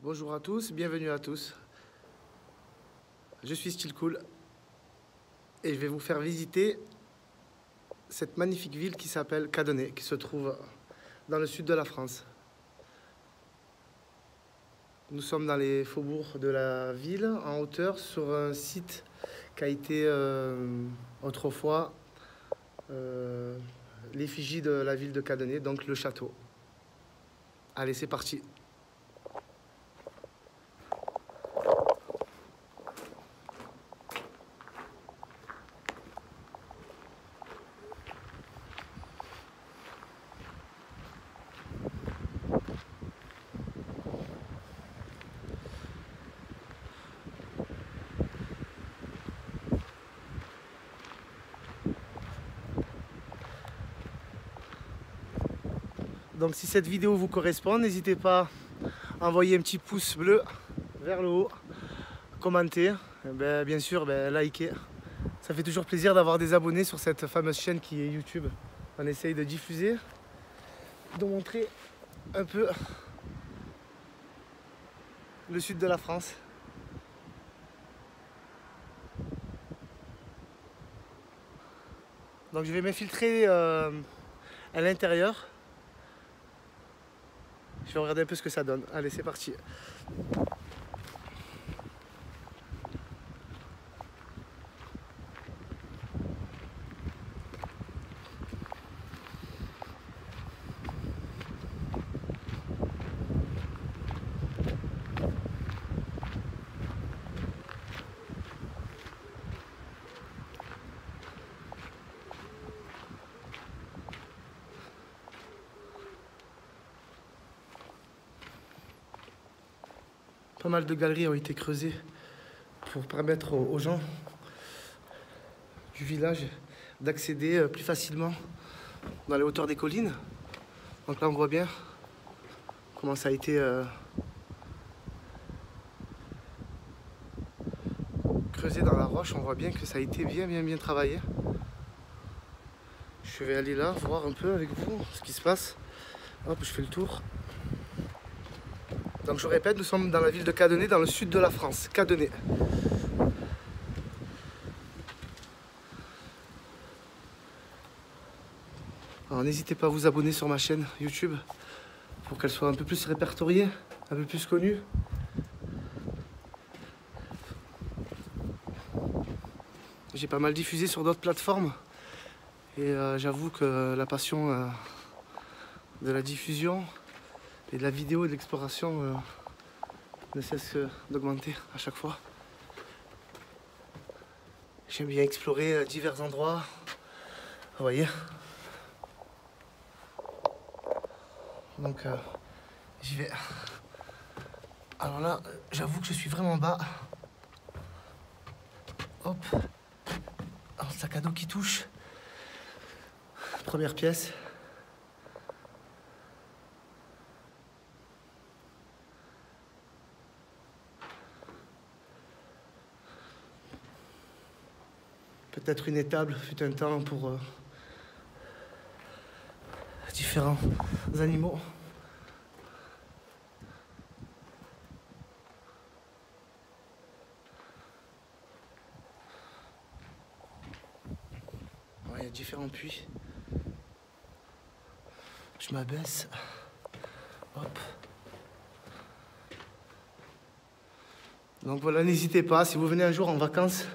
Bonjour à tous, bienvenue à tous. Je suis Style Cool et je vais vous faire visiter cette magnifique ville qui s'appelle Cadenet, qui se trouve dans le sud de la France. Nous sommes dans les faubourgs de la ville, en hauteur, sur un site qui a été autrefois l'effigie de la ville de Cadenet, donc le château. Allez, c'est parti. Donc si cette vidéo vous correspond, n'hésitez pas à envoyer un petit pouce bleu vers le haut, commenter, bien sûr liker. Ça fait toujours plaisir d'avoir des abonnés sur cette fameuse chaîne qui est YouTube. On essaye de diffuser, de montrer un peu le sud de la France. Donc je vais m'infiltrer à l'intérieur. Je vais regarder un peu ce que ça donne. Allez, c'est parti. Pas mal de galeries ont été creusées pour permettre aux gens du village d'accéder plus facilement dans les hauteurs des collines. Donc là on voit bien comment ça a été creusé dans la roche. On voit bien que ça a été bien travaillé. Je vais aller là voir un peu avec vous ce qui se passe. Hop, je fais le tour. Donc je répète, nous sommes dans la ville de Cadenet, dans le sud de la France. Cadenet. Alors n'hésitez pas à vous abonner sur ma chaîne YouTube pour qu'elle soit un peu plus répertoriée, un peu plus connue. J'ai pas mal diffusé sur d'autres plateformes et j'avoue que la passion de la diffusion et de la vidéo et de l'exploration ne cesse d'augmenter à chaque fois. J'aime bien explorer divers endroits. Vous voyez. Donc j'y vais. Alors là, j'avoue que je suis vraiment bas. Hop. Alors, sac à dos qui touche. Première pièce. Peut-être une étable fut un temps pour différents animaux. Ouais, il y a différents puits. Je m'abaisse. Hop. Donc voilà, n'hésitez pas, si vous venez un jour en vacances,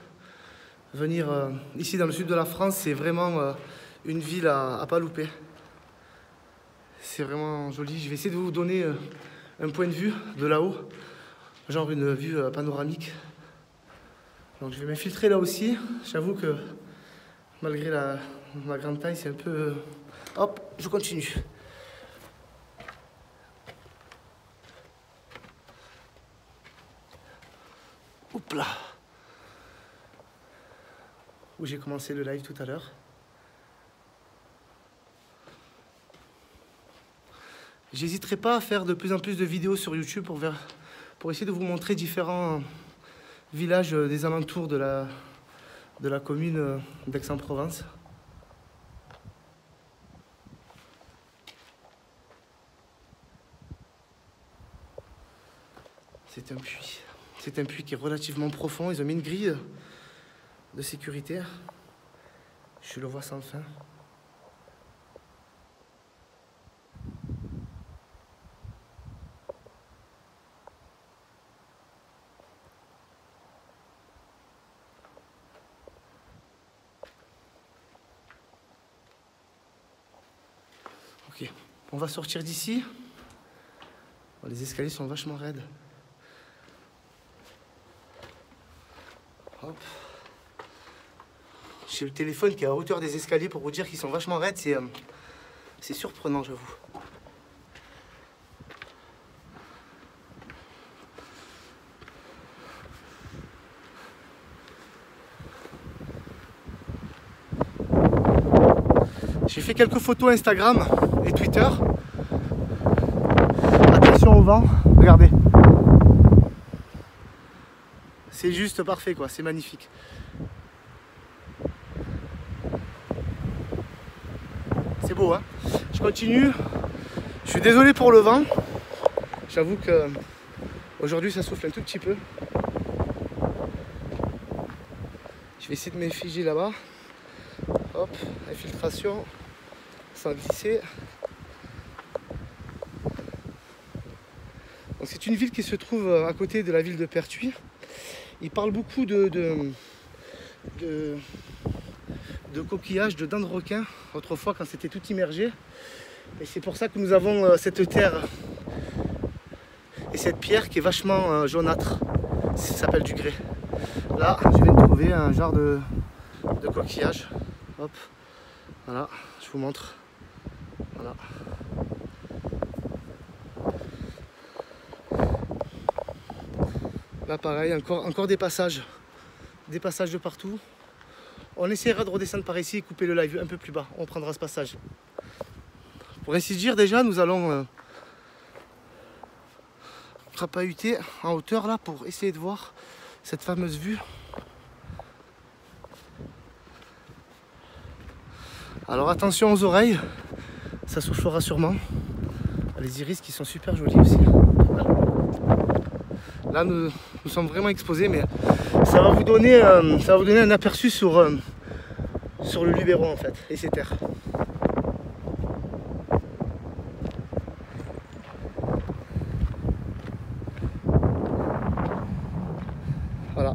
venir ici dans le sud de la France, c'est vraiment une ville à pas louper. C'est vraiment joli. Je vais essayer de vous donner un point de vue de là-haut, genre une vue panoramique. Donc je vais m'infiltrer là aussi. J'avoue que malgré ma grande taille, c'est un peu... Hop, je continue. Hop là. Où j'ai commencé le live tout à l'heure. J'hésiterai pas à faire de plus en plus de vidéos sur YouTube pour essayer de vous montrer différents villages des alentours de la commune d'Aix-en-Provence. C'est un puits. C'est un puits qui est relativement profond. Ils ont mis une grille de sécurité. Je le vois sans fin. Ok, on va sortir d'ici. Les escaliers sont vachement raides. Hop. J'ai le téléphone qui est à hauteur des escaliers pour vous dire qu'ils sont vachement raides. C'est surprenant, j'avoue. J'ai fait quelques photos Instagram et Twitter. Attention au vent, regardez. C'est juste parfait quoi, c'est magnifique. C'est beau hein. Je continue. Je suis désolé pour le vent. J'avoue que aujourd'hui ça souffle un tout petit peu. Je vais essayer de m'effiger là-bas. Hop, infiltration. Sans glisser. C'est une ville qui se trouve à côté de la ville de Pertuis. Il parle beaucoup de coquillages, de dents de requin, autrefois quand c'était tout immergé. Et c'est pour ça que nous avons cette terre et cette pierre qui est vachement jaunâtre. Ça s'appelle du grès. Là, je viens de trouver un genre de coquillage. Hop, voilà, je vous montre. Voilà. Là pareil, encore des passages de partout. On essaiera de redescendre par ici et couper le live un peu plus bas. On prendra ce passage. Pour ainsi dire, déjà, nous allons crapahuter en hauteur là pour essayer de voir cette fameuse vue. Alors attention aux oreilles, ça soufflera sûrement. Les iris qui sont super jolis aussi. Là nous sommes vraiment exposés, mais ça va vous donner un aperçu sur le Luberon en fait et ses terres. Voilà.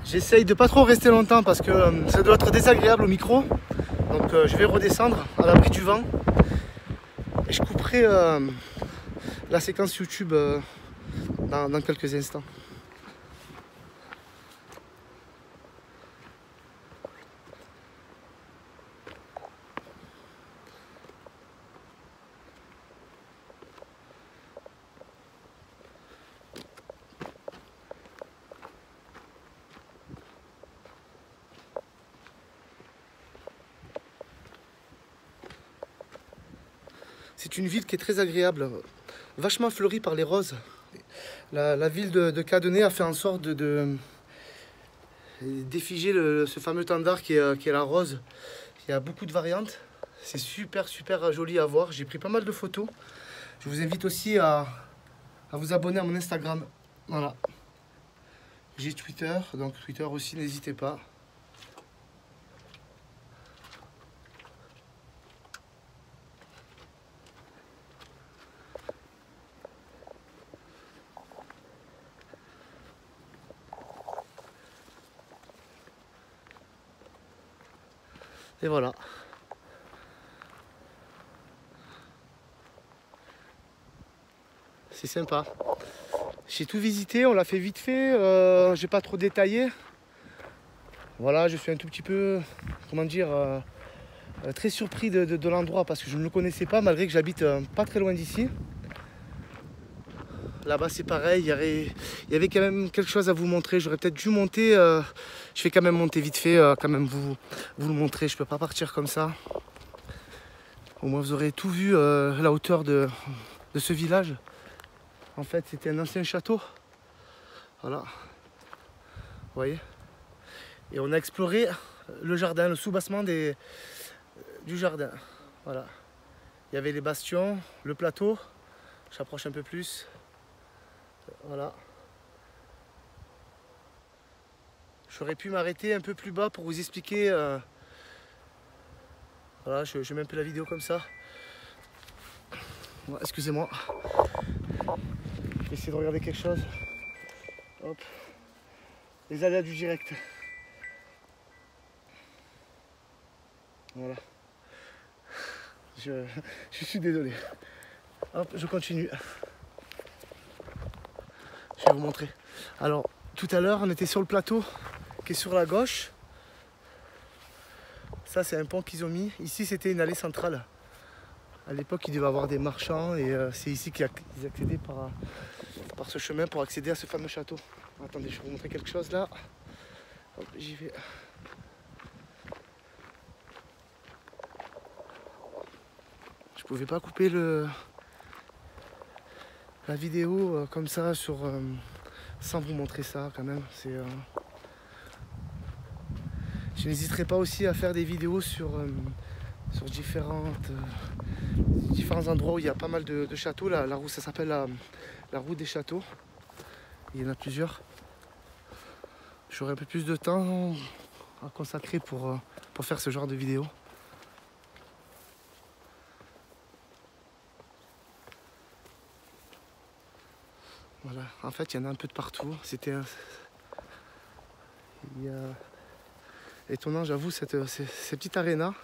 J'essaye de pas trop rester longtemps parce que ça doit être désagréable au micro. Donc je vais redescendre à l'abri du vent. Et je couperai la séquence YouTube dans quelques instants. C'est une ville qui est très agréable, vachement fleurie par les roses. La ville de Cadenet a fait en sorte d'effiger ce fameux tendard qui est la rose. Il y a beaucoup de variantes. C'est super joli à voir. J'ai pris pas mal de photos. Je vous invite aussi à vous abonner à mon Instagram. Voilà. J'ai Twitter, donc Twitter aussi, n'hésitez pas. Et voilà. C'est sympa. J'ai tout visité, on l'a fait vite fait, j'ai pas trop détaillé. Voilà, je suis un tout petit peu, comment dire, Très surpris de l'endroit parce que je ne le connaissais pas malgré que j'habite pas très loin d'ici. Là-bas c'est pareil, il y avait quand même quelque chose à vous montrer. J'aurais peut-être dû monter, je vais quand même monter vite fait, quand même vous le montrer. Je peux pas partir comme ça. Au moins vous aurez tout vu, la hauteur de ce village. En fait c'était un ancien château. Voilà, vous voyez. Et on a exploré le jardin, le soubassement du jardin. Voilà. Il y avait les bastions, le plateau. J'approche un peu plus. Voilà. J'aurais pu m'arrêter un peu plus bas pour vous expliquer. Voilà, je mets un peu la vidéo comme ça. Voilà, excusez-moi. Je vais essayer de regarder quelque chose. Hop. Les aléas du direct. Voilà. Je suis désolé. Hop, je continue. Je vais vous montrer. Alors, tout à l'heure, on était sur le plateau qui est sur la gauche. Ça, c'est un pont qu'ils ont mis. Ici, c'était une allée centrale. À l'époque, il devait y avoir des marchands et c'est ici qu'ils accédaient par ce chemin pour accéder à ce fameux château. Attendez, je vais vous montrer quelque chose là. Hop, j'y vais. Je pouvais pas couper la vidéo comme ça sans vous montrer ça quand même. Je n'hésiterai pas aussi à faire des vidéos sur différents endroits où il y a pas mal de châteaux. La route, ça s'appelle la route des châteaux. Il y en a plusieurs. J'aurai un peu plus de temps à consacrer pour faire ce genre de vidéo. Voilà, en fait, il y en a un peu de partout. Il y a étonnant, j'avoue, ces petites arénas.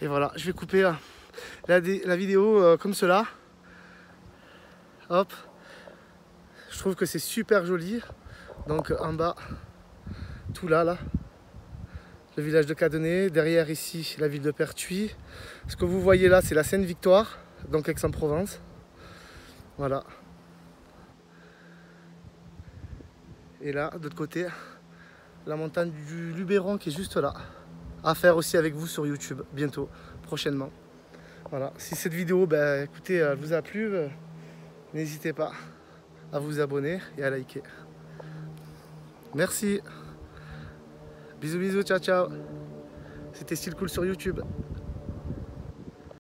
Et voilà, je vais couper la vidéo comme cela. Hop. Je trouve que c'est super joli. Donc en bas, tout là, le village de Cadenet. Derrière ici, la ville de Pertuis. Ce que vous voyez là, c'est la Seine-Victoire, donc Aix-en-Provence. Voilà. Et là, de l'autre côté, la montagne du Luberon qui est juste là. À faire aussi avec vous sur YouTube, bientôt, prochainement. Voilà, si cette vidéo, écoutez, elle vous a plu, n'hésitez pas à vous abonner et à liker. Merci. Bisous, bisous, ciao, ciao. C'était Style Cool sur YouTube.